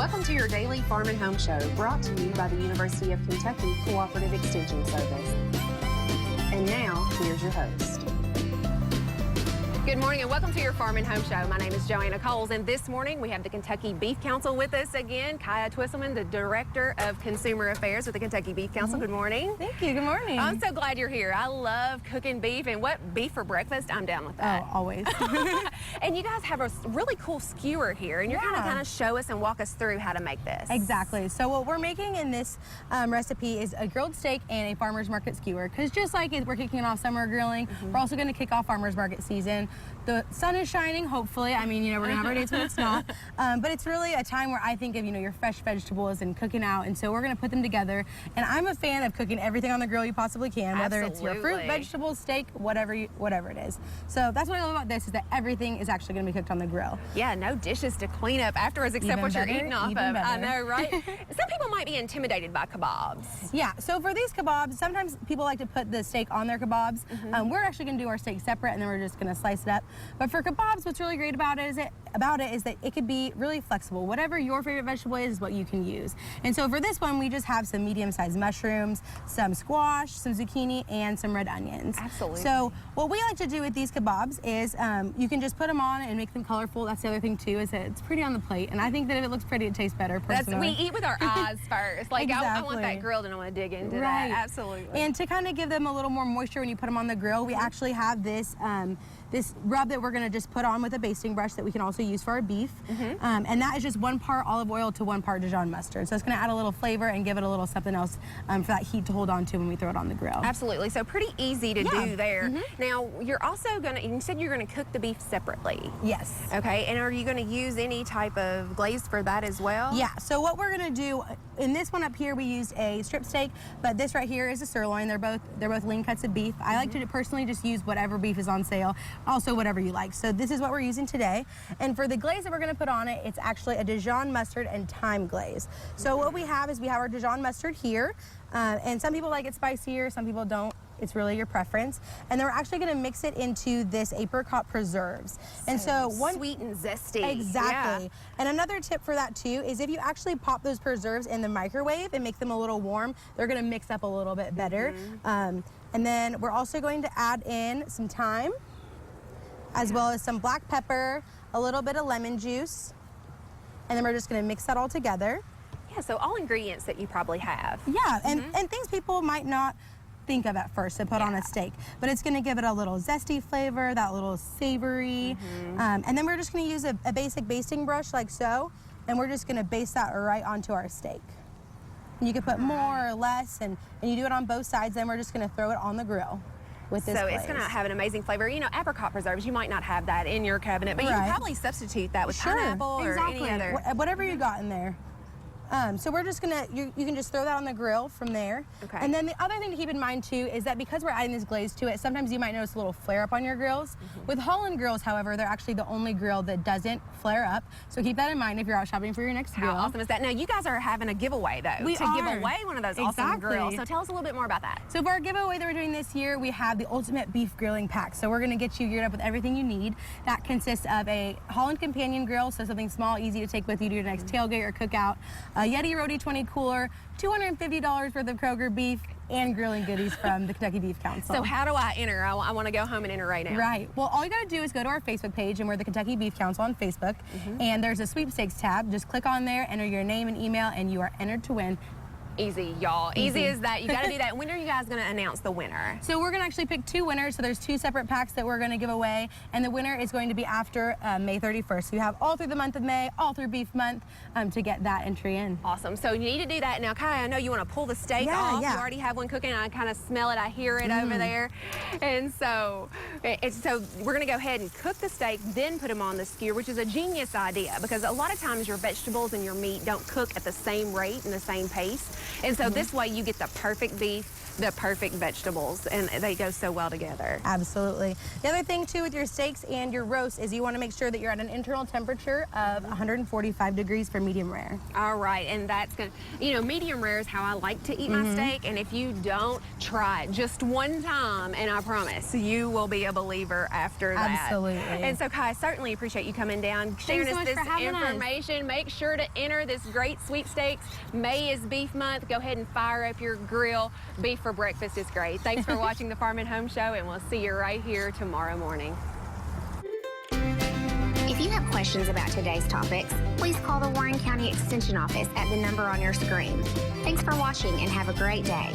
Welcome to your daily Farm and Home Show, brought to you by the University of Kentucky Cooperative Extension Service. And now, here's your host. Good morning and welcome to your Farm and Home Show. My name is Joanna Coles, and this morning we have the Kentucky Beef Council with us again. Kiah Twisselman, the Director of Consumer Affairs with the Kentucky Beef Council. Good morning. Thank you. Good morning. I'm so glad you're here. I love cooking beef, and what, beef for breakfast? I'm down with that. Oh, always. And you guys have a really cool skewer here, and you're going to kind of show us and walk us through how to make this. Exactly. So what we're making in this recipe is a grilled steak and a farmer's market skewer, because just like we're kicking off summer grilling, we're also going to kick off farmer's market season. The sun is shining, hopefully. I mean, you know, we're going to have our days when it's not. But it's really a time where I think of, you know, your fresh vegetables and cooking out. And so we're going to put them together. And I'm a fan of cooking everything on the grill you possibly can, whether it's your fruit, vegetables, steak, whatever it is. So that's what I love about this, is that everything is actually going to be cooked on the grill. Yeah, no dishes to clean up afterwards except Even what better, you're eating off of. better. I know, right? Some people might be intimidated by kebabs. Yeah, so for these kebabs, sometimes people like to put the steak on their kebabs. We're actually going to do our steak separate, and then we're just going to slice it up. But for kebabs, what's really great about it is that it could be really flexible. Whatever your favorite vegetable is what you can use. And so for this one, we just have some medium-sized mushrooms, some squash, some zucchini, and some red onions. Absolutely. So what we like to do with these kebabs is you can just put them on and make them colorful. That's the other thing too, is that it's pretty on the plate. And I think that if it looks pretty, it tastes better personally. We eat with our eyes first. Like Exactly. I want that grilled and I want to dig into that. Absolutely. And to kind of give them a little more moisture when you put them on the grill, we actually have this this rub that we're going to just put on with a basting brush that we can also use for our beef. And that is just 1 part olive oil to 1 part Dijon mustard. So it's going to add a little flavor and give it a little something else for that heat to hold on to when we throw it on the grill. Absolutely. So pretty easy to do there. Now, you're also going to, you said you're going to cook the beef separately. Yes. Okay. And are you going to use any type of glaze for that as well? Yeah. So what we're going to do, in this one up here, we used a strip steak, but this right here is a sirloin. They're both lean cuts of beef. I like to personally just use whatever beef is on sale. Also whatever you like. So this is what we're using today. And for the glaze that we're going to put on it, it's actually a Dijon mustard and thyme glaze. So what we have is we have our Dijon mustard here. And some people like it spicier, some people don't. It's really your preference. And then we're actually going to mix it into this apricot preserves. And so one sweet and zesty. Exactly. Yeah. And another tip for that too is if you actually pop those preserves in the microwave and make them a little warm, they're going to mix up a little bit better. And then we're also going to add in some thyme, as well as some black pepper, a little bit of lemon juice, and then we're just going to mix that all together. Yeah, so all ingredients that you probably have. Yeah, and things people might not think of at first to put on a steak, but it's going to give it a little zesty flavor, that little savory, and then we're just going to use a basic basting brush like so, and we're just going to baste that right onto our steak. And you can put more or less, and you do it on both sides, then we're just going to throw it on the grill. So it's going to have an amazing flavor. You know, apricot preserves, you might not have that in your cabinet, but you can probably substitute that with pineapple or any other. Whatever you got in there. So we're just gonna, you can just throw that on the grill from there. Okay. And then the other thing to keep in mind too is that because we're adding this glaze to it, sometimes you might notice a little flare up on your grills. With Holland grills, however, they're actually the only grill that doesn't flare up. So keep that in mind if you're out shopping for your next grill. How awesome is that? Now you guys are having a giveaway though. We are. Give away one of those awesome grills. So tell us a little bit more about that. So for our giveaway that we're doing this year, we have the ultimate beef grilling pack. So we're gonna get you geared up with everything you need. That consists of a Holland companion grill, so something small, easy to take with you to your next tailgate or cookout, a Yeti Roadie 20 cooler, $250 worth of Kroger beef, and grilling goodies from the Kentucky Beef Council. So how do I enter? I want to go home and enter right now. Right. Well, all you got to do is go to our Facebook page, and we're the Kentucky Beef Council on Facebook, and there's a sweepstakes tab. Just click on there, enter your name and email, and you are entered to win. Easy, y'all. Easy as that. You got to do that. When are you guys going to announce the winner? So we're going to actually pick 2 winners. So there's 2 separate packs that we're going to give away, and the winner is going to be after May 31st. So you have all through the month of May, all through Beef Month to get that entry in. Awesome. So you need to do that. Now, Kiah, I know you want to pull the steak off. Yeah. You already have one cooking. I kind of smell it. I hear it over there. And so we're going to go ahead and cook the steak, then put them on the skewer, which is a genius idea because a lot of times your vegetables and your meat don't cook at the same rate and the same pace. And so this way you get the perfect beef, the perfect vegetables, and they go so well together. Absolutely. The other thing too with your steaks and your roast is you want to make sure that you're at an internal temperature of 145 degrees for medium rare. All right, and that's gonna, you know, medium rare is how I like to eat my steak, and if you don't, try it just one time, and I promise you will be a believer after that. Absolutely. And so, Kai, I certainly appreciate you coming down, sharing so us much this for having us. information. Make sure to enter this great sweepstakes. May is beef month. Go ahead and fire up your grill. Beef for breakfast is great. Thanks for watching the Farm and Home Show, and we'll see you right here tomorrow morning. If you have questions about today's topics, please call the Warren County Extension Office at the number on your screen. Thanks for watching and have a great day.